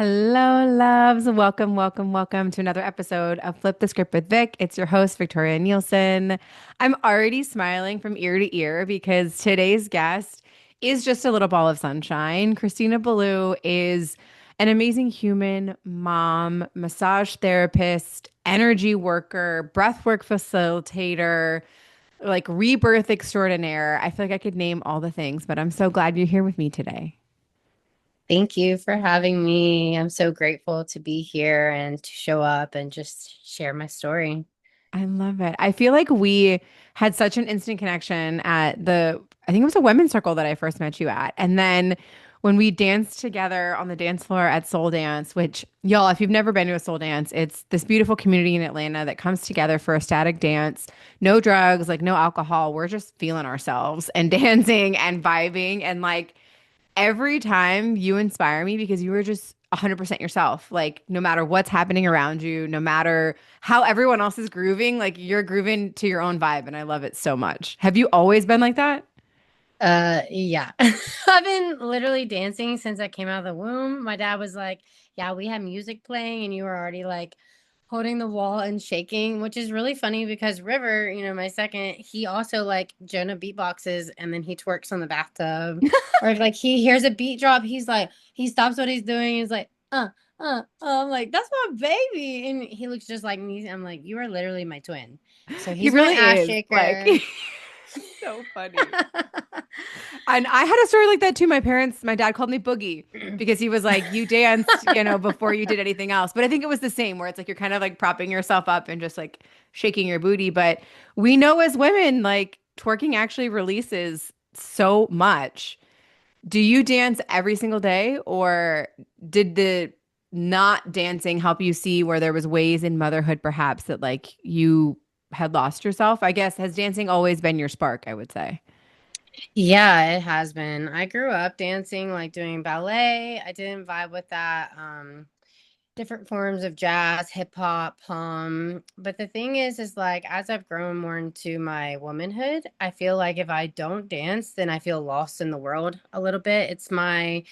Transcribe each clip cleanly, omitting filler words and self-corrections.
Hello, loves. Welcome, welcome, welcome to another episode of Flip the Script with Vic. It's your host, Victoria Nielsen. I'm already smiling from ear to ear because today's guest is just a little ball of sunshine. Christina Ballou is an amazing human, mom, massage therapist, energy worker, breathwork facilitator, like rebirth extraordinaire. I feel like I could name all the things, but I'm so glad you're here with me today. Thank you for having me. I'm so grateful to be here and to show up and just share my story. I love it. I feel like we had such an instant connection at I think it was a women's circle that I first met you at. And then when we danced together on the dance floor at Soul Dance, which y'all, if you've never been to a Soul Dance, it's this beautiful community in Atlanta that comes together for a static dance, no drugs, like no alcohol. We're just feeling ourselves and dancing and vibing. And like, every time you inspire me because you were just 100% yourself. Like, no matter what's happening around you, no matter how everyone else is grooving, like you're grooving to your own vibe. And I love it so much. Have you always been like that? Yeah. I've been literally dancing since I came out of the womb. My dad was like, "Yeah, we had music playing and you were already like holding the wall and shaking," which is really funny because River, my second, he also like Jonah beatboxes and then he twerks on the bathtub. Or if like he hears a beat drop, he's like, he stops what he's doing. He's like, I'm like, "That's my baby." And he looks just like me. I'm like, "You are literally my twin." So He he's my really ass is. Like, shaker. so funny. And I had a story like that too. My dad called me Boogie because he was like, you danced, before you did anything else. But I think it was the same where it's like you're kind of like propping yourself up and just like shaking your booty. But we know as women, like twerking actually releases so much. Do you dance every single day, or did the not dancing help you see where there was ways in motherhood perhaps that like you had lost yourself? I guess has dancing always been your spark, I would say. Yeah, it has been. I grew up dancing, like doing ballet. I didn't vibe with that. Different forms of jazz, hip hop, but the thing is like as I've grown more into my womanhood, I feel like if I don't dance, then I feel lost in the world a little bit. It's my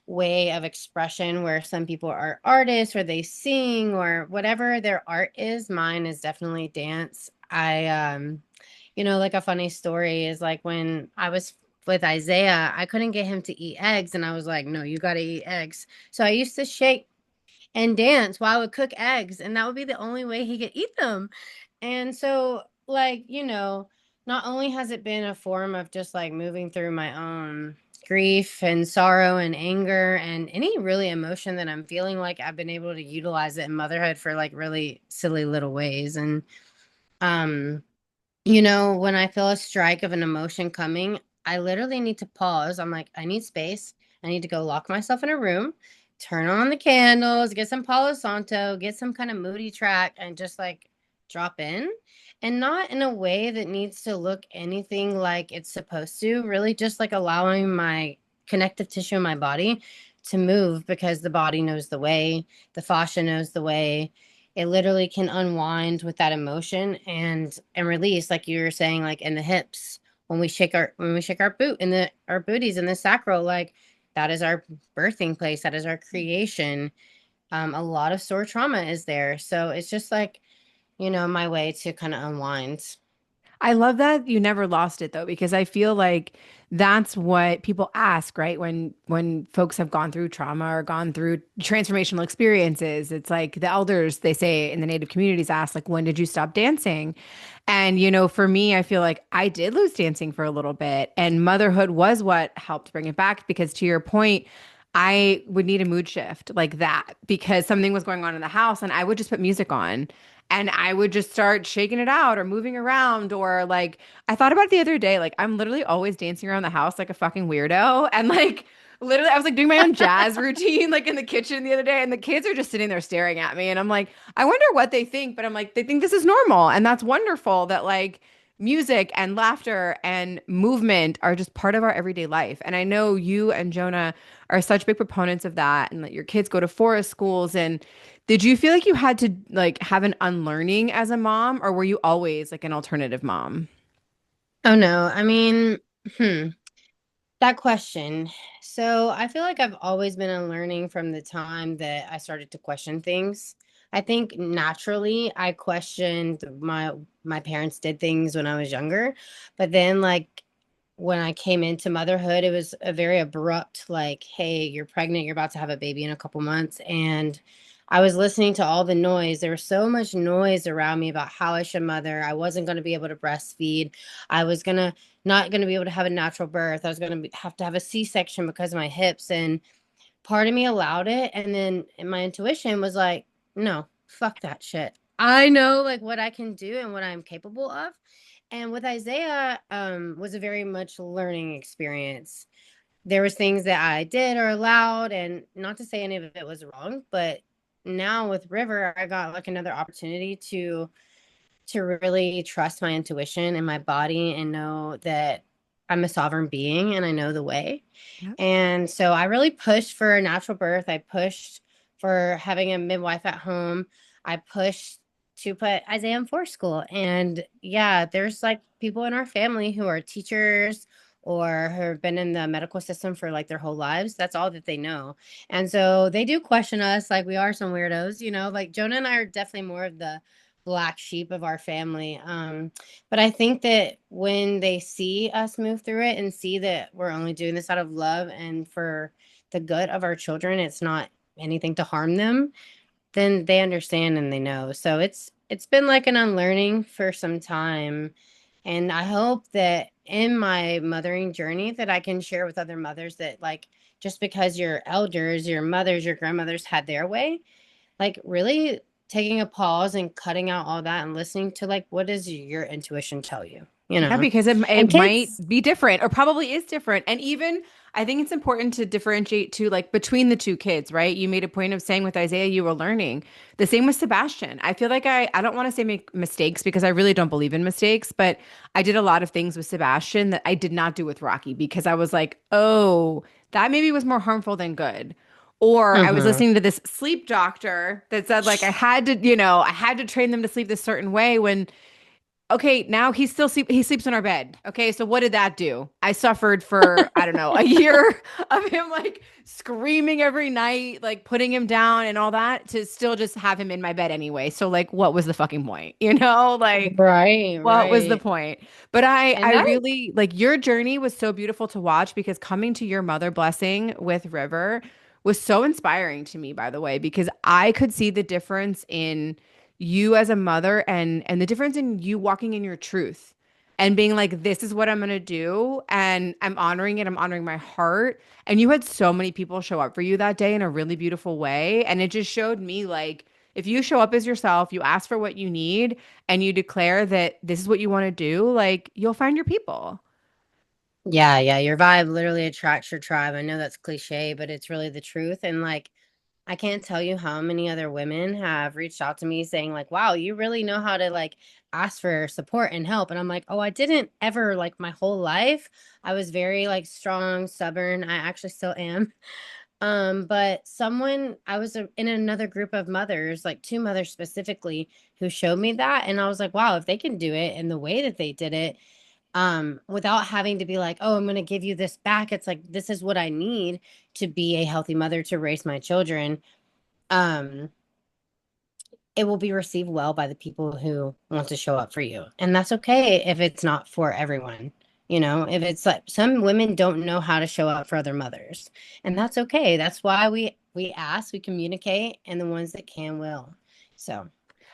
way of expression where some people are artists or they sing or whatever their art is. Mine is definitely dance. Like a funny story is like when I was with Isaiah, I couldn't get him to eat eggs and I was like, "No, you got to eat eggs." So I used to shake and dance while I would cook eggs and that would be the only way he could eat them. And so like, not only has it been a form of just like moving through my own grief and sorrow and anger and any really emotion that I'm feeling, like I've been able to utilize it in motherhood for like really silly little ways. And um when I feel a strike of an emotion coming, I literally need to pause. I'm like, I need space. I need to go lock myself in a room, turn on the candles, get some Palo Santo, get some kind of moody track, and just like drop in. And not in a way that needs to look anything like it's supposed to, really just like allowing my connective tissue in my body to move because the body knows the way, the fascia knows the way. It literally can unwind with that emotion and release, like you were saying, like in the hips when we shake our boot in the our booties in the sacral, like that is our birthing place, that is our creation. A lot of sore trauma is there, so it's just like my way to kind of unwind. I love that you never lost it though, because I feel like that's what people ask, right? When folks have gone through trauma or gone through transformational experiences, it's like the elders, they say in the Native communities ask, like, when did you stop dancing? And for me, I feel like I did lose dancing for a little bit, and motherhood was what helped bring it back. Because to your point, I would need a mood shift like that because something was going on in the house, and I would just put music on and I would just start shaking it out or moving around. Or like, I thought about it the other day, like, I'm literally always dancing around the house like a fucking weirdo. And like, literally, I was like doing my own jazz routine, like in the kitchen the other day, and the kids are just sitting there staring at me. And I'm like, I wonder what they think, but I'm like, they think this is normal. And that's wonderful that like, music and laughter and movement are just part of our everyday life. And I know you and Jonah are such big proponents of that, and that your kids go to forest schools. And did you feel like you had to like have an unlearning as a mom, or were you always like an alternative mom? Oh no, I mean, hmm. That question. So I feel like I've always been unlearning from the time that I started to question things. I think naturally I questioned my parents did things when I was younger, but then like when I came into motherhood, it was a very abrupt like, hey, you're pregnant, you're about to have a baby in a couple months, and I was listening to all the noise. There was so much noise around me about how I should mother. I wasn't going to be able to breastfeed. I was going to not going to be able to have a natural birth. I was going to have to have a C-section because of my hips. And part of me allowed it. And then my intuition was like, no, fuck that shit. I know like what I can do and what I'm capable of. And with Isaiah, was a very much learning experience. There was things that I did or allowed, and not to say any of it was wrong, but now with River, I got like another opportunity to really trust my intuition and my body and know that I'm a sovereign being and I know the way. Yep. And so I really pushed for a natural birth. I pushed for having a midwife at home. I pushed to put Isaiah in forest school. And yeah, there's like people in our family who are teachers or who have been in the medical system for like their whole lives. That's all that they know. And so they do question us like we are some weirdos, you know, like Jonah and I are definitely more of the black sheep of our family. But I think that when they see us move through it and see that we're only doing this out of love and for the good of our children, it's not anything to harm them, then they understand and they know. So it's been like an unlearning for some time. And I hope that in my mothering journey that I can share with other mothers that like just because your elders, your mothers, your grandmothers had their way, like really taking a pause and cutting out all that and listening to like what does your intuition tell you, you Yeah, know? because it And might kids, be different or probably is different. And even I think it's important to differentiate too, like between the two kids, right? You made a point of saying with Isaiah, you were learning. The same with Sebastian. I feel like I don't want to say make mistakes because I really don't believe in mistakes, but I did a lot of things with Sebastian that I did not do with Rocky because I was like, oh, that maybe was more harmful than good. Or I was mm-hmm. listening to this sleep doctor that said like I had to, I had to train them to sleep this certain way when okay, now he sleeps in our bed. Okay, so what did that do? I suffered for, I don't know, a year of him like screaming every night, like putting him down and all that to still just have him in my bed anyway. So like what was the fucking point? Like Right, what was the right. point? But I And that really like your journey was so beautiful to watch because coming to your mother blessing with River was so inspiring to me, by the way, because I could see the difference in you as a mother and the difference in you walking in your truth and being like, this is what I'm gonna do, and I'm honoring it. I'm honoring my heart. And you had so many people show up for you that day in a really beautiful way. And it just showed me like if you show up as yourself, you ask for what you need and you declare that this is what you want to do, like you'll find your people. yeah, yeah, your vibe literally attracts your tribe. I know that's cliche, but it's really the truth. And like I can't tell you how many other women have reached out to me saying like, "Wow, you really know how to like ask for support and help." And I'm like, "Oh, I didn't ever like my whole life. I was very like strong, stubborn. I actually still am." But someone I was in another group of mothers, like two mothers specifically, who showed me that and I was like, "Wow, if they can do it in the way that they did it, without having to be like, oh, I'm going to give you this back. It's like, this is what I need to be a healthy mother to raise my children. Um, it will be received well by the people who want to show up for you. And that's okay if it's not for everyone. You know, if it's like some women don't know how to show up for other mothers, and that's okay. That's why we ask, we communicate, and the ones that can will. So,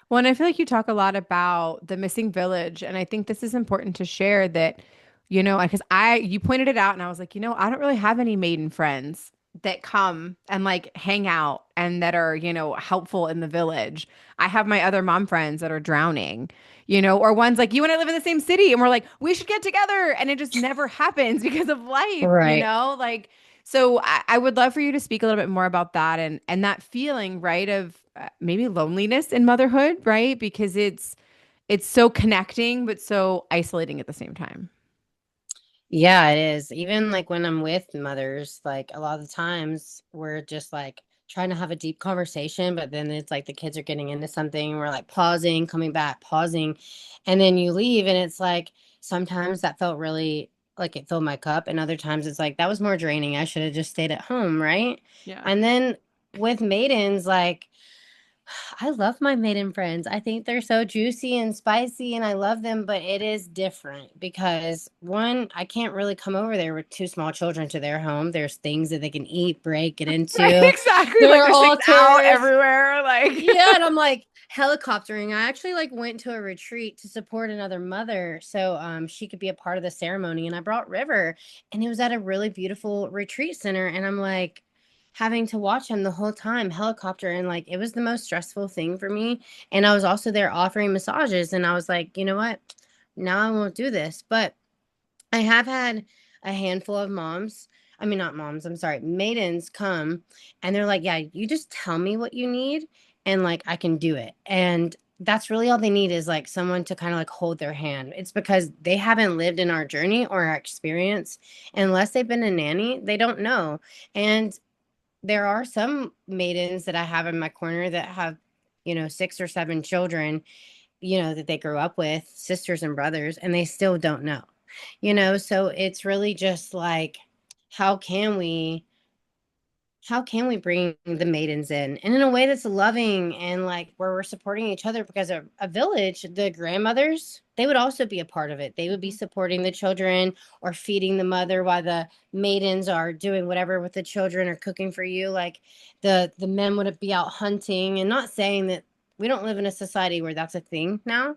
Well, and I feel like you talk a lot about the missing village. And I think this is important to share that, because you pointed it out and I was like, I don't really have any maiden friends that come and like hang out and that are, helpful in the village. I have my other mom friends that are drowning, or ones like you and I live in the same city and we're like, we should get together. And it just never happens because of life, right. like, so I would love for you to speak a little bit more about that and that feeling, right, of maybe loneliness in motherhood, right? Because it's so connecting but so isolating at the same time. Yeah, it is. Even like when I'm with mothers, like a lot of the times we're just like trying to have a deep conversation, but then it's like the kids are getting into something. We're like pausing, coming back, pausing, and then you leave. And it's like sometimes that felt really like it filled my cup, and other times it's like that was more draining. I should have just stayed at home, right? Yeah. And then with maidens, like I love my maiden friends. I think they're so juicy and spicy and I love them, but it is different because one, I can't really come over there with two small children to their home. There's things that they can eat, break, get Right, into. exactly. There Like are there's things out altars. everywhere. Like, Yeah, and I'm like helicoptering. I actually like went to a retreat to support another mother so she could be a part of the ceremony, and I brought River, and it was at a really beautiful retreat center, and I'm like having to watch him the whole time helicopter, and like it was the most stressful thing for me. And I was also there offering massages, and I was like, you know what? Now I won't do this. But I have had a handful of moms, I mean, not moms, I'm sorry, maidens come and they're like, yeah, you just tell me what you need and like I can do it. And that's really all they need is like someone to kind of like hold their hand. It's because they haven't lived in our journey or our experience. Unless they've been a nanny, they don't know. And there are some maidens that I have in my corner that have, you know, 6 or 7 children, you know, that they grew up with, sisters and brothers, and they still don't know, you know? So it's really just like, how can we how can we bring the maidens in a way that's loving and like where we're supporting each other? Because a village, the grandmothers, they would also be a part of it. They would be supporting the children or feeding the mother while the maidens are doing whatever with the children or cooking for you. Like the men would be out hunting, and not saying that we don't live in a society where that's a thing now,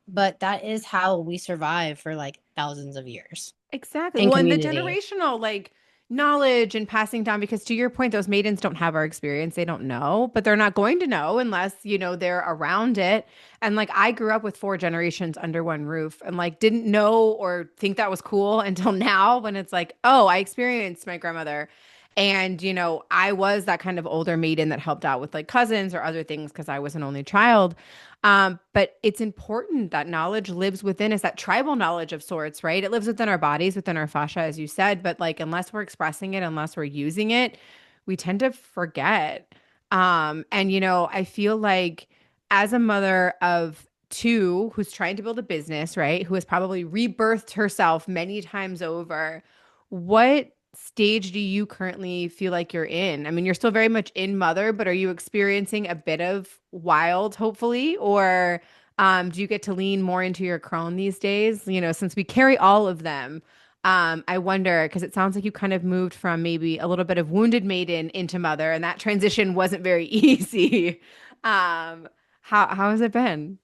but that is how we survive for like thousands of years exactly. in Well, and the community. generational like knowledge and passing down, because to your point, those maidens don't have our experience. They don't know, but they're not going to know unless, you know, they're around it. And like I grew up with 4 generations under one roof and like didn't know or think that was cool until now when it's like, oh, I experienced my grandmother. And, you know, I was that kind of older maiden that helped out with like cousins or other things because I was an only child. But it's important that knowledge lives within us, that tribal knowledge of sorts, right? It lives within our bodies, within our fascia, as you said. But like, unless we're expressing it, unless we're using it, we tend to forget. And, you know, I feel like as a mother of two who's trying to build a business, right? Who has probably rebirthed herself many times over, what stage do you currently feel like you're in? I mean, you're still very much in mother, but are you experiencing a bit of wild, hopefully? Or do you get to lean more into your crone these days? You know, since we carry all of them, I wonder, because it sounds like you kind of moved from maybe a little bit of wounded maiden into mother, and that transition wasn't very easy. Um, how has it been?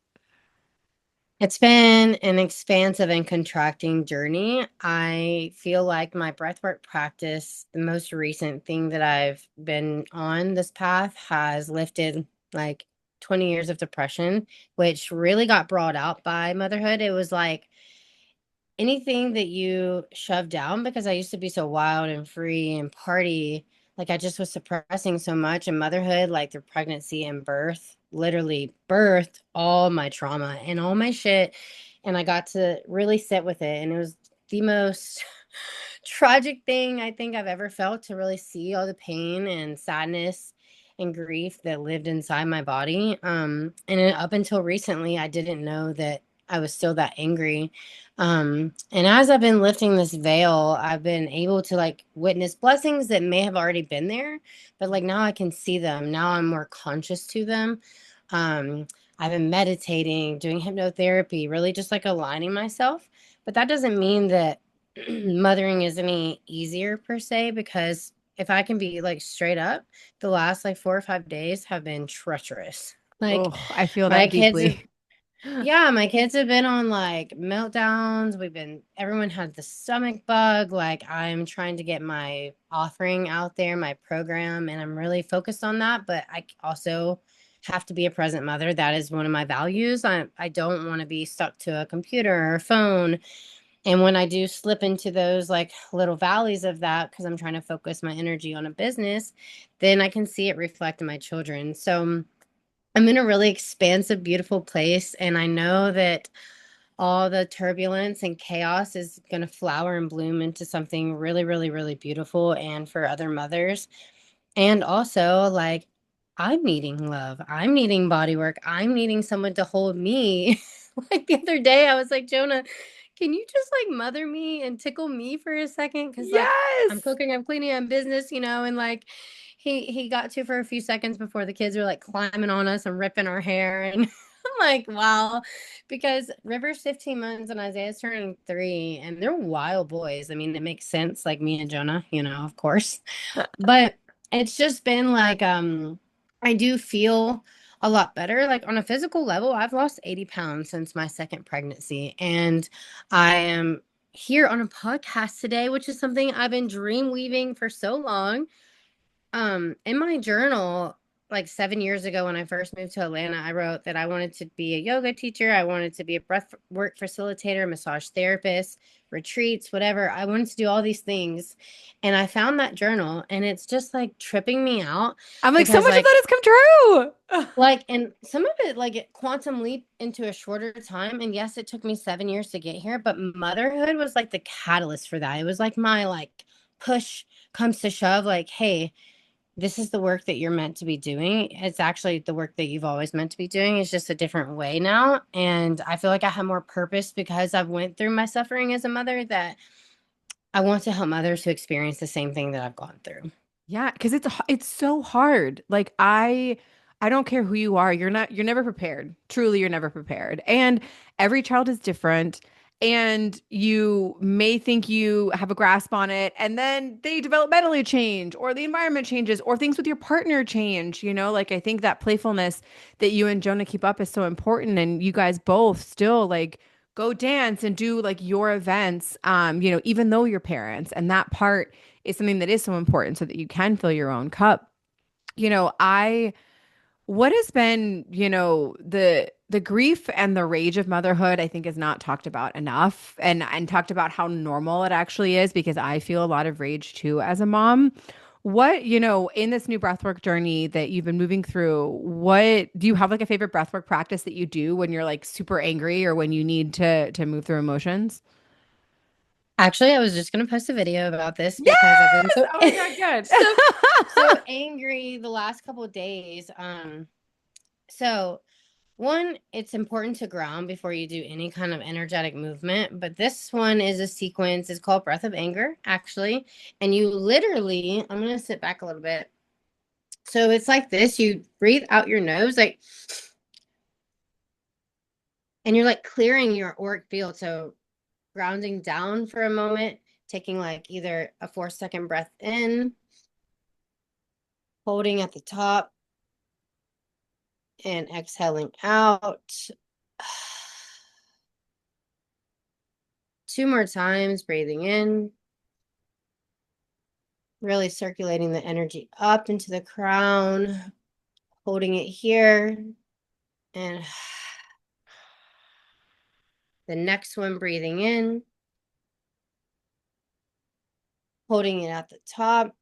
It's been an expansive and contracting journey. I feel like my breathwork practice, the most recent thing that I've been on this path, has lifted like 20 years of depression, which really got brought out by motherhood. It was like anything that you shove down, because I used to be so wild and free and party, like I just was suppressing so much in motherhood, like through pregnancy and birth, literally birthed all my trauma and all my shit. And I got to really sit with it. And it was the most tragic thing I think I've ever felt, to really see all the pain and sadness and grief that lived inside my body. And then up until recently, I didn't know that I was still that angry. And as I've been lifting this veil, I've been able to like witness blessings that may have already been there, but like now I can see them. Now I'm more conscious to them. Um, I've been meditating, doing hypnotherapy, really just like aligning myself. But that doesn't mean that mothering is any easier per se, because if I can be like straight up, the last like 4 or 5 days have been treacherous. Like Oh, I feel my that kids have, deeply. yeah, my kids have been on like meltdowns. Everyone had the stomach bug. Like I'm trying to get my offering out there, my program, and I'm really focused on that. But I also have to be a present mother. That is one of my values. I don't want to be stuck to a computer or a phone. And when I do slip into those like little valleys of that, because I'm trying to focus my energy on a business, then I can see it reflect in my children. So I'm in a really expansive, beautiful place. And I know that all the turbulence and chaos is going to flower and bloom into something really, really, really beautiful. And for other mothers. And also, like, I'm needing love. I'm needing body work. I'm needing someone to hold me. Like the other day, I was like, Jonah, can you just like mother me and tickle me for a second? Because like I'm Yes. cooking, I'm cleaning, I'm business, and like he got to for a few seconds before the kids were like climbing on us and ripping our hair. And I'm like, wow. Because River's 15 months and Isaiah's turning 3, and they're wild boys. I mean, it makes sense, like me and Jonah, of course. But it's just been like, I do feel a lot better. Like on a physical level, I've lost 80 pounds since my second pregnancy. And I am here on a podcast today, which is something I've been dream weaving for so long. In my journal, like 7 years ago when I first moved to Atlanta, I wrote that I wanted to be a yoga teacher. I wanted to be a breath work facilitator, massage therapist, retreats, whatever. I wanted to do all these things. And I found that journal and it's just like tripping me out I'm like, so because much of that has come true. and some of it like it quantum leap into a shorter time. And yes, it took me 7 years to get here, but motherhood was like the catalyst for that. It was like my like push comes to shove, like, hey, this is the work that you're meant to be doing. It's actually the work that you've always meant to be doing. It's just a different way now. And I feel like I have more purpose because I've went through my suffering as a mother, that I want to help others who experience the same thing that I've gone through. Yeah, because it's so hard. Like I don't care who you are, you're never prepared. Truly, you're never prepared. And every child is different. And you may think you have a grasp on it, and then they developmentally change, or the environment changes, or things with your partner change. Like I think that playfulness that you and Jonah keep up is so important. And you guys both still like go dance and do like your events, even though you're parents. And that part is something that is so important so that you can fill your own cup. I what has been, the grief and the rage of motherhood, I think is not talked about enough, and talked about how normal it actually is, because I feel a lot of rage too as a mom. What, in this new breathwork journey that you've been moving through, what do you have, like a favorite breathwork practice that you do when you're like super angry or when you need to move through emotions? Actually, I was just going to post a video about this because I've been Yes. so Oh my God, good. so angry the last couple of days. So one, it's important to ground before you do any kind of energetic movement. But this one is a sequence. It's called Breath of Anger, actually. And you literally, I'm going to sit back a little bit. So it's like this. You breathe out your nose, like, and you're like clearing your auric field. So grounding down for a moment, taking like either a 4-second breath in, holding at the top, and exhaling out. 2 more times, breathing in, really circulating the energy up into the crown, holding it here, and the next one, breathing in, holding it at the top,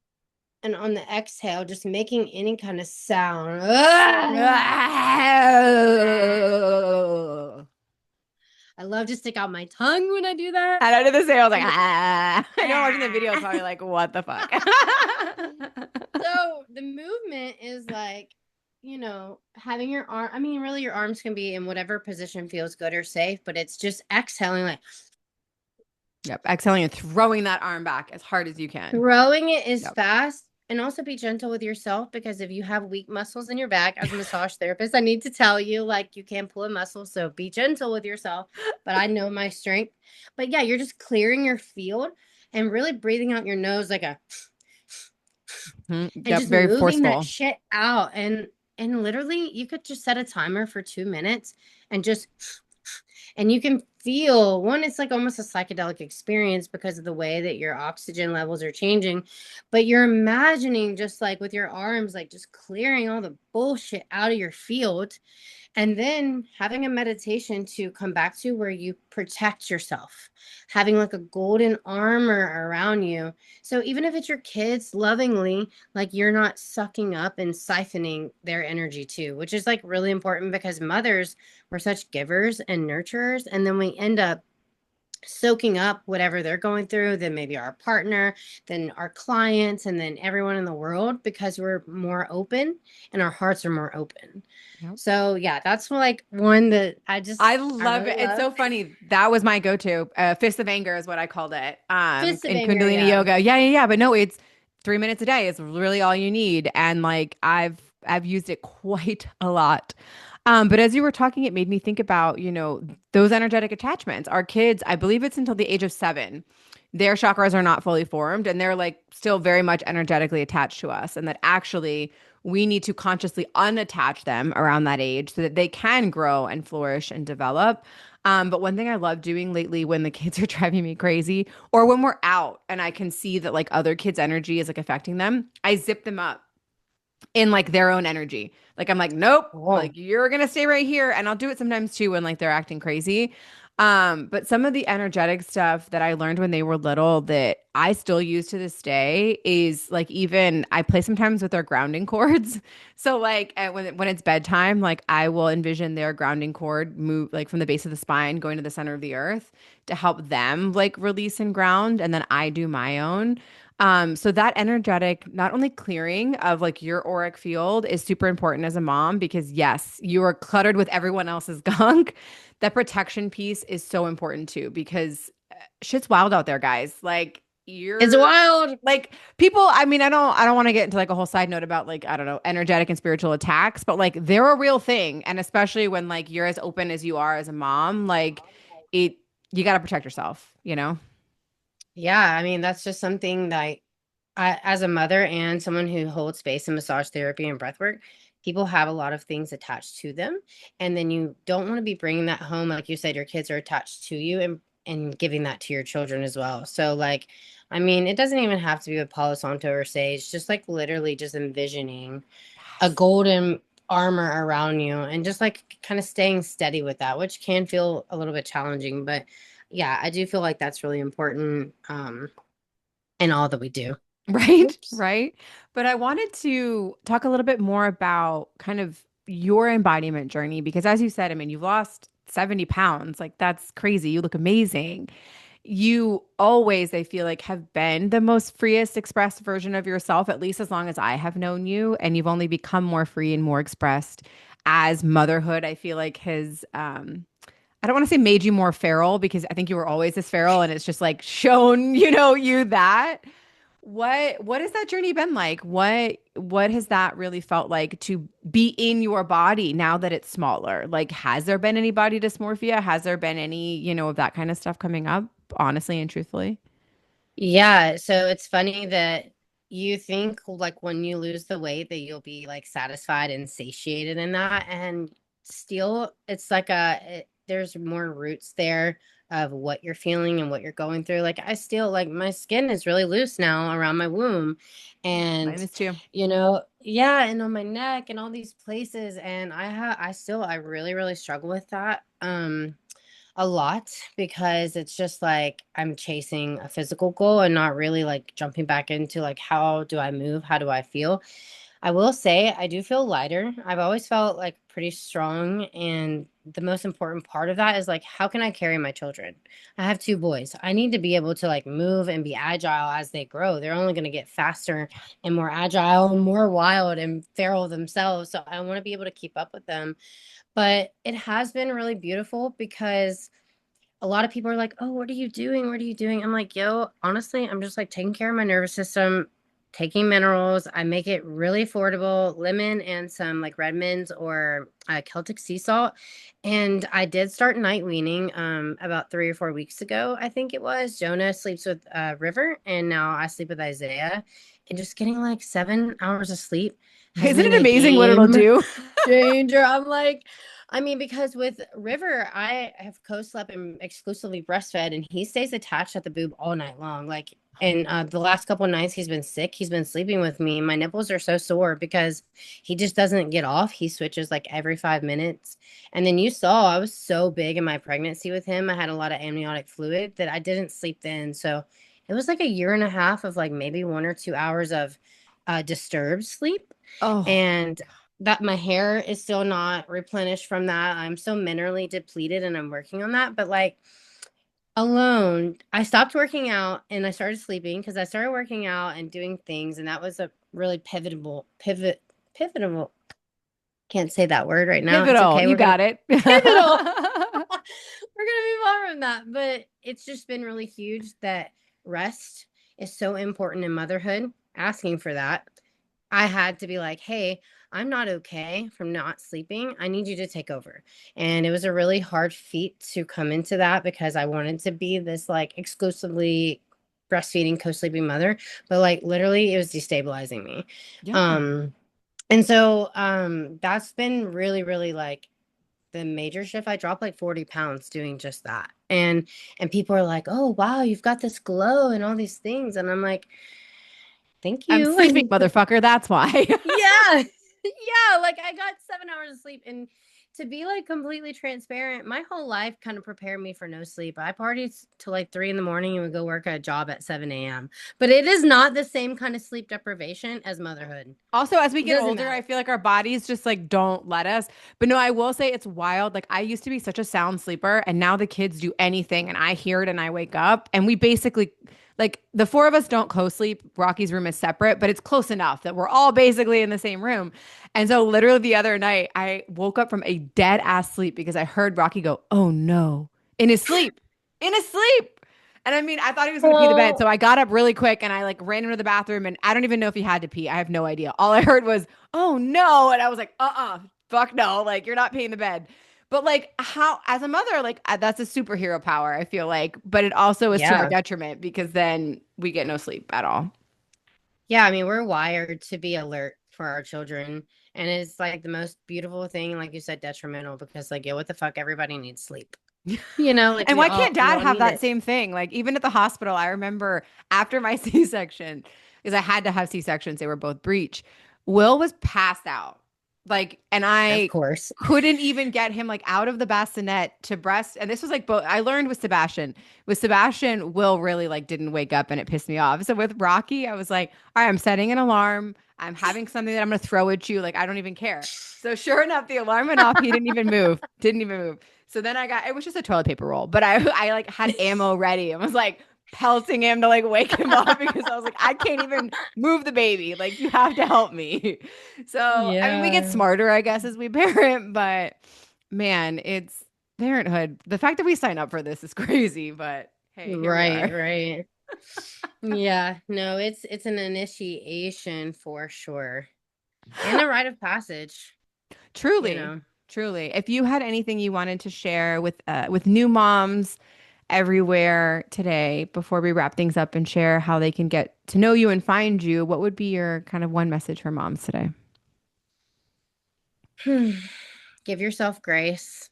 and on the exhale, just making any kind of sound. I love to stick out my tongue when I do that. And I did the same. I was like, And ah. I know watching the video is probably like, what the fuck? so the movement is like, having your arm, I mean, really your arms can be in whatever position feels good or safe, but it's just exhaling, like Yep. Exhaling and throwing that arm back as hard as you can. throwing it is Yep. fast. And also be gentle with yourself, because if you have weak muscles in your back, as a massage therapist, I need to tell you, like, you can't pull a muscle. So be gentle with yourself. But I know my strength. But yeah, you're just clearing your field and really breathing out your nose like a, and Yep. just Very moving that forceful. shit out. And literally you could just set a timer for 2 minutes and just, and you can feel one, it's like almost a psychedelic experience because of the way that your oxygen levels are changing. But you're imagining just like with your arms, like just clearing all the bullshit out of your field, and then having a meditation to come back to where you protect yourself, having like a golden armor around you. So even if it's your kids, lovingly, like you're not sucking up and siphoning their energy too, which is like really important because mothers, we're such givers and nurturers. And then we end up soaking up whatever they're going through, then maybe our partner, then our clients, and then everyone in the world, because we're more open and our hearts are more open. Yep. So yeah, that's like one that I I love really it. It's love. so funny. That was my go-to. Fist of anger is what I called it. Fist of In anger, Kundalini yeah. yoga. Yeah, yeah, yeah. But no, it's 3 minutes a day. It's really all you need. And like I've used it quite a lot. But as you were talking, it made me think about, those energetic attachments. Our kids, I believe it's until the age of 7, their chakras are not fully formed and they're like still very much energetically attached to us. And that actually we need to consciously unattach them around that age so that they can grow and flourish and develop. But one thing I love doing lately when the kids are driving me crazy or when we're out and I can see that like other kids' energy is like affecting them, I zip them up in like their own energy. Like I'm like, nope, Oh. like you're gonna stay right here. And I'll do it sometimes too when like they're acting crazy. But some of the energetic stuff that I learned when they were little that I still use to this day is like even I play sometimes with their grounding cords. So like when it's bedtime, like I will envision their grounding cord move like from the base of the spine going to the center of the earth to help them like release and ground, and then I do my own. So that energetic, not only clearing of like your auric field is super important as a mom because yes, you are cluttered with everyone else's gunk. That protection piece is so important too because shit's wild out there, guys. Like It's you're wild. like people, I mean, I don't want to get into like a whole side note about like, I don't know, energetic and spiritual attacks, but like they're a real thing. And especially when like you're as open as you are as a mom, like it you got to protect yourself, you know? Yeah, I mean, that's just something that as a mother and someone who holds space in massage therapy and breathwork, people have a lot of things attached to them. And then you don't want to be bringing that home. Like you said, your kids are attached to you and giving that to your children as well. So, like, I mean, it doesn't even have to be with Palo Santo or sage, just like literally just envisioning a Yes. golden armor around you and just like kind of staying steady with that, which can feel a little bit challenging. But yeah, I do feel like that's really important in all that we do. Right, Oops. right. But I wanted to talk a little bit more about kind of your embodiment journey because, as you said, I mean, you've lost 70 pounds. Like, that's crazy. You look amazing. You always, I feel like, have been the most freest expressed version of yourself, at least as long as I have known you. And you've only become more free and more expressed as motherhood, I feel like, has, I don't want to say made you more feral because I think you were always this feral and it's just like shown, you that. What has that journey been like? What has that really felt like to be in your body now that it's smaller? Like, has there been any body dysmorphia? Has there been any, of that kind of stuff coming up, honestly and truthfully? Yeah, so it's funny that you think like when you lose the weight that you'll be like satisfied and satiated in that, and still it's like there's more roots there of what you're feeling and what you're going through. Like I still like my skin is really loose now around my womb Mine and is too. yeah, and on my neck and all these places, and I really really struggle with that. A lot because it's just like I'm chasing a physical goal and not really like jumping back into like how do I move? How do I feel? I will say I do feel lighter. I've always felt like pretty strong, and the most important part of that is like how can I carry my children? I have two boys. I need to be able to like move and be agile as they grow. They're only going to get faster and more agile, more wild and feral themselves. So I want to be able to keep up with them. But it has been really beautiful because a lot of people are like, "Oh, what are you doing? What are you doing?" I'm like, "Yo, honestly, I'm just like taking care of my nervous system, taking minerals. I make it really affordable, lemon and some like red mints or Celtic sea salt. And I did start night weaning about 3 or 4 weeks ago. I think it was. Jonah sleeps with River, and now I sleep with Isaiah. And just getting like 7 hours of sleep has Isn't been it a amazing what it'll game do? changer. I'm like, I mean, because with River, I have co-slept and exclusively breastfed, and he stays attached at the boob all night long. Like, and the last couple of nights he's been sick, he's been sleeping with me. My nipples are so sore because he just doesn't get off. He switches like every 5 minutes. And then you saw I was so big in my pregnancy with him. I had a lot of amniotic fluid that I didn't sleep then. So it was like a year and a half of like maybe 1 or 2 hours of disturbed sleep. Oh, And that my hair is still not replenished from that. I'm so minerally depleted and I'm working on that. But like alone. I stopped working out and I started sleeping because I started working out and doing things, and that was a really pivotal. Can't say that word right now. It's Pivotal. okay. You We're gonna got it. pivotal. We're gonna move on from that, but it's just been really huge that rest is so important in motherhood. Asking for that, I had to be like, hey, I'm not okay from not sleeping. I need you to take over. And it was a really hard feat to come into that because I wanted to be this like exclusively breastfeeding, co-sleeping mother, but like literally it was destabilizing me. Yeah. And so that's been really, really like the major shift. I dropped like 40 pounds doing just that. And people are like, oh wow, you've got this glow and all these things. And I'm like, thank I'm you. sleeping, motherfucker. That's why. Yeah. Yeah, like I got 7 hours of sleep, and to be like completely transparent, my whole life kind of prepared me for no sleep. I partied till like 3 in the morning and would go work at a job at 7 a.m. But it is not the same kind of sleep deprivation as motherhood. Also, as we It get doesn't older, I matter. feel like our bodies just like don't let us. But no, I will say it's wild. Like I used to be such a sound sleeper, and now the kids do anything, and I hear it and I wake up, and we basically like the four of us don't co-sleep. Rocky's room is separate, but it's close enough that we're all basically in the same room. And so literally the other night, I woke up from a dead ass sleep because I heard Rocky go, "Oh no," in his sleep. In his sleep. And I mean, I thought he was going to pee the bed. So Well, I got up really quick and I like ran into the bathroom and I don't even know if he had to pee. I have no idea. All I heard was, oh no. And I was like, fuck no. Like, you're not peeing the bed. But like, how, as a mother, like, that's a superhero power, I feel like. But it also is to our yeah. detriment because then we get no sleep at all. Yeah, I mean, we're wired to be alert for our children. And it's like the most beautiful thing, like you said, detrimental because like, yeah, what the fuck? Everybody needs sleep. Like And we why all can't we dad all have need that it. same thing? Like even at the hospital, I remember after my C-section, because I had to have C-sections, they were both breech. Will was passed out. Like, and Of I course. couldn't even get him like out of the bassinet to breast. And this was like both I learned with Sebastian. With Sebastian, Will really like didn't wake up and it pissed me off. So with Rocky, I was like, all right, I'm setting an alarm. I'm having something that I'm gonna throw at you. Like, I don't even care. So sure enough, the alarm went off. He didn't even move. Didn't even move. So then I got it was just a toilet paper roll, but I like had ammo ready and was like pelting him to like wake him up because I was like, I can't even move the baby. Like you have to help me. So I mean we get Yeah. smarter, I guess, as we parent, but man, it's parenthood. The fact that we sign up for this is crazy, but hey, here we Right, are. right. Yeah, no, it's an initiation for sure. And a rite of passage, you Truly, know. truly. If you had anything you wanted to share with new moms everywhere today before we wrap things up and share how they can get to know you and find you, what would be your kind of one message for moms today? Give yourself grace.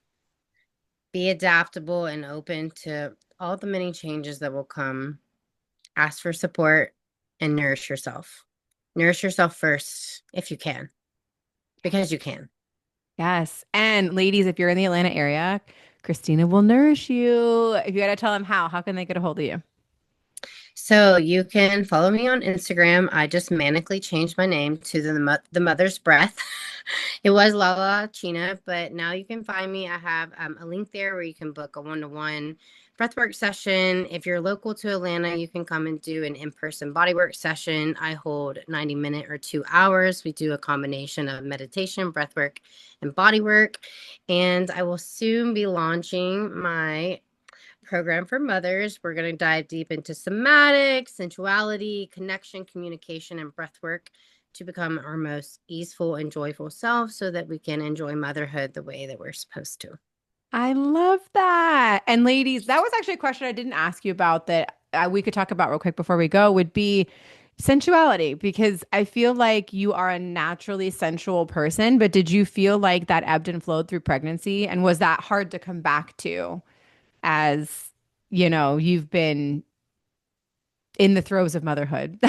Be adaptable and open to all the many changes that will come. Ask for support and nourish yourself. Nourish yourself first if you can, because you can. Yes. And ladies, if you're in the Atlanta area, Christina will nourish you. If you got to tell them how can they get a hold of you? So you can follow me on Instagram. I just manically changed my name to the Mother's Breath. It was Lala China, but now you can find me. I have a link there where you can book a one-to-one breathwork session. If you're local to Atlanta, you can come and do an in-person bodywork session. I hold 90-minute or 2 hours. We do a combination of meditation, breathwork, and bodywork. And I will soon be launching my program for mothers. We're going to dive deep into somatic, sensuality, connection, communication, and breath work to become our most easeful and joyful self so that we can enjoy motherhood the way that we're supposed to. I love that. And ladies, that was actually a question I didn't ask you about that we could talk about real quick before we go would be sensuality because I feel like you are a naturally sensual person, but did you feel like that ebbed and flowed through pregnancy and was that hard to come back to as, you've been in the throes of motherhood?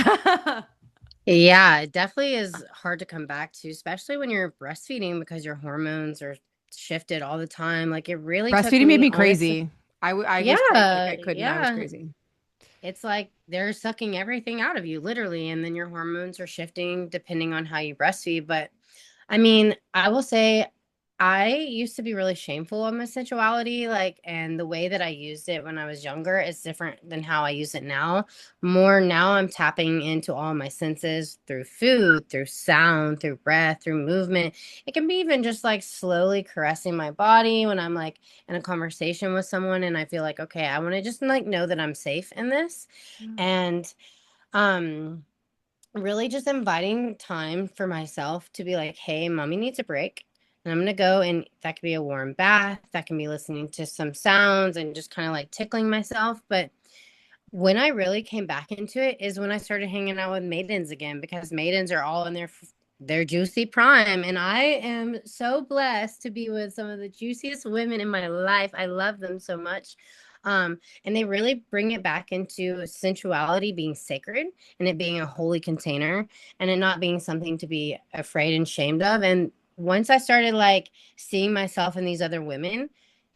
Yeah, it definitely is hard to come back to, especially when you're breastfeeding because your hormones are shifted all the time. Like it really took Breastfeeding made me, me honestly. crazy. I was crazy. Like Yeah, I couldn't. I was yeah. crazy. It's like they're sucking everything out of you, literally, and then your hormones are shifting depending on how you breastfeed. But I mean, I will say I used to be really shameful of my sensuality, like, and the way that I used it when I was younger is different than how I use it now. More now, I'm tapping into all my senses through food, through sound, through breath, through movement. It can be even just like slowly caressing my body when I'm like in a conversation with someone and I feel like, okay, I want to just like know that I'm safe in this. And, um, really just inviting time for myself to be like, hey, mommy needs a break. And I'm going to go, and that could be a warm bath. That can be listening to some sounds and just kind of like tickling myself. But when I really came back into it is when I started hanging out with maidens again, because maidens are all in their juicy prime. And I am so blessed to be with some of the juiciest women in my life. I love them so much. And they really bring it back into sensuality being sacred and it being a holy container and it not being something to be afraid and shamed of. And once I started like seeing myself in these other women,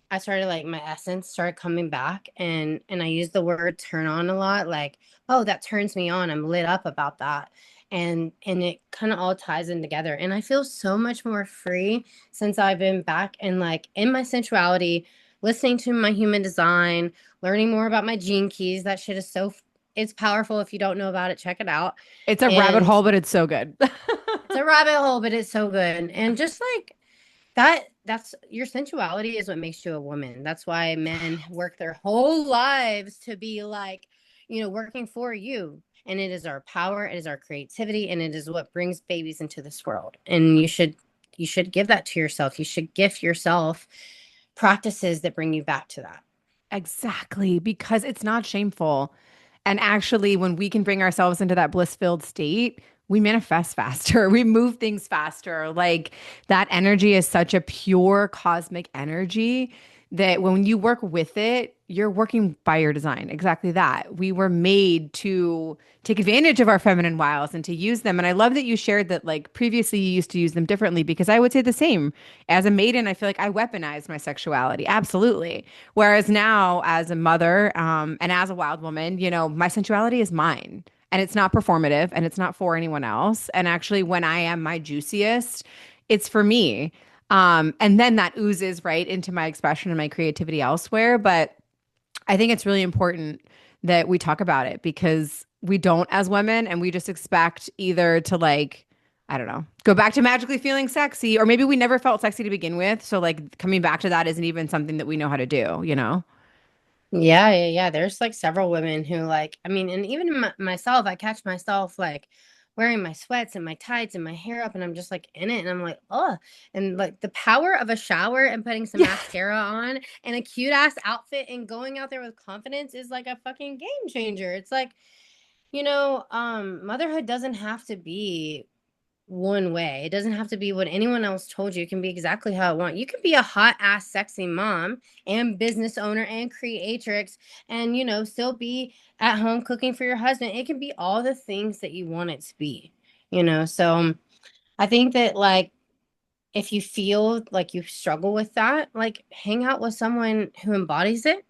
I started like my essence started coming back, and I use the word turn on a lot, like, oh, that turns me on. I'm lit up about that. And it kind of all ties in together. And I feel so much more free since I've been back and like in my sensuality, listening to my human design, learning more about my gene keys. That shit is it's powerful. If you don't know about it, check it out. It's a rabbit And hole, but it's so good. it's a rabbit hole, but it's so good. And just like that's your sensuality is what makes you a woman. That's why men work their whole lives to be like, working for you. And it is our power, it is our creativity, and it is what brings babies into this world. And you should give that to yourself. You should gift yourself practices that bring you back to that. Exactly, because it's not shameful. And actually, when we can bring ourselves into that bliss-filled state, we manifest faster. We move things faster. Like that energy is such a pure cosmic energy that when you work with it, you're working by your design. Exactly that. We were made to take advantage of our feminine wiles and to use them. And I love that you shared that, like, previously you used to use them differently because I would say the same. As a maiden, I feel like I weaponized my sexuality. Absolutely. Whereas now, as a mother, and as a wild woman, my sensuality is mine. And it's not performative and it's not for anyone else. And actually, when I am my juiciest, it's for me. And then that oozes right into my expression and my creativity elsewhere. But I think it's really important that we talk about it because we don't as women and we just expect either to like, I don't know, go back to magically feeling sexy, or maybe we never felt sexy to begin with. So like coming back to that isn't even something that we know how to do? Yeah, yeah, yeah. There's like several women who like, I mean, and even myself, I catch myself like wearing my sweats and my tights and my hair up, and I'm just like in it, and I'm like, oh, and like the power of a shower and putting some Yeah. mascara on and a cute ass outfit and going out there with confidence is like a fucking game changer. It's like, motherhood doesn't have to be one way. It doesn't have to be what anyone else told you. It can be exactly how I want. You can be a hot ass sexy mom and business owner and creatrix and still be at home cooking for your husband. It can be all the things that you want it to be. So I think that like if you feel like you struggle with that, like hang out with someone who embodies it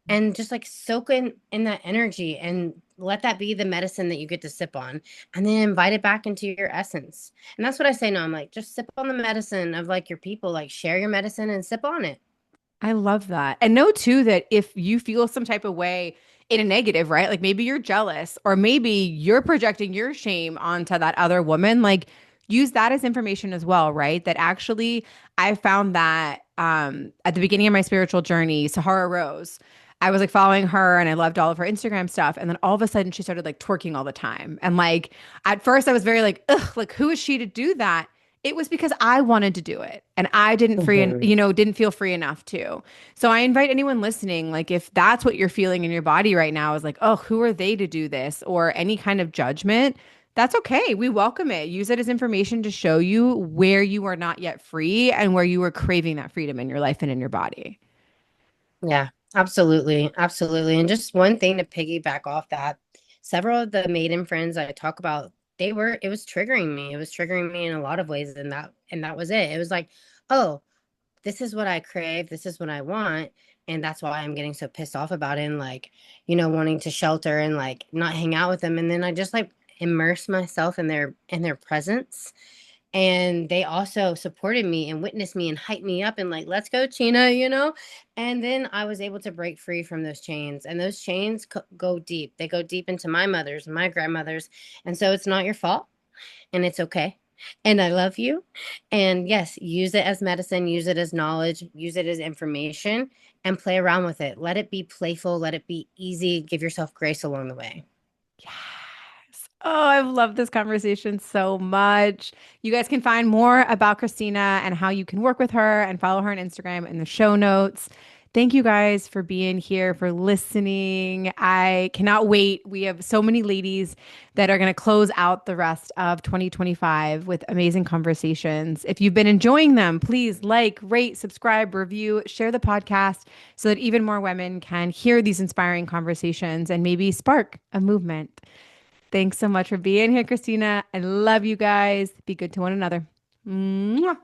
and just like soak in that energy and let that be the medicine that you get to sip on and then invite it back into your essence. And that's what I say now. I'm like, just sip on the medicine of like your people, like share your medicine and sip on it. I love that. And know too that if you feel some type of way in a negative, right? Like maybe you're jealous or maybe you're projecting your shame onto that other woman, like use that as information as well, right? That actually I found that at the beginning of my spiritual journey, Sahara Rose, I was like following her and I loved all of her Instagram stuff. And then all of a sudden she started like twerking all the time. And like at first I was very like, ugh, like who is she to do that? It was because I wanted to do it and I Mhm. didn't feel free enough to. So I invite anyone listening, like if that's what you're feeling in your body right now is like, oh, who are they to do this or any kind of judgment, that's okay. We welcome it. Use it as information to show you where you are not yet free and where you are craving that freedom in your life and in your body. Yeah, absolutely. Absolutely. And just one thing to piggyback off that, several of the maiden friends I talk about, it was triggering me. It was triggering me in a lot of ways. And that was it. It was like, oh, this is what I crave, this is what I want, and that's why I'm getting so pissed off about it and like, wanting to shelter and like not hang out with them. And then I just like immerse myself in their presence And they also supported me and witnessed me and hyped me up and like, let's go, Tina, you know? And then I was able to break free from those chains. And those chains go deep. They go deep into my mother's, my grandmother's. And so it's not your fault and it's okay. And I love you. And yes, use it as medicine, use it as knowledge, use it as information, and play around with it. Let it be playful, let it be easy. Give yourself grace along the way. Yes. Oh, I've loved this conversation so much. You guys can find more about Christina and how you can work with her and follow her on Instagram in the show notes. Thank you guys for being here, for listening. I cannot wait. We have so many ladies that are going to close out the rest of 2025 with amazing conversations. If you've been enjoying them, please like, rate, subscribe, review, share the podcast so that even more women can hear these inspiring conversations and maybe spark a movement. Thanks so much for being here, Christina. I love you guys. Be good to one another. Mwah.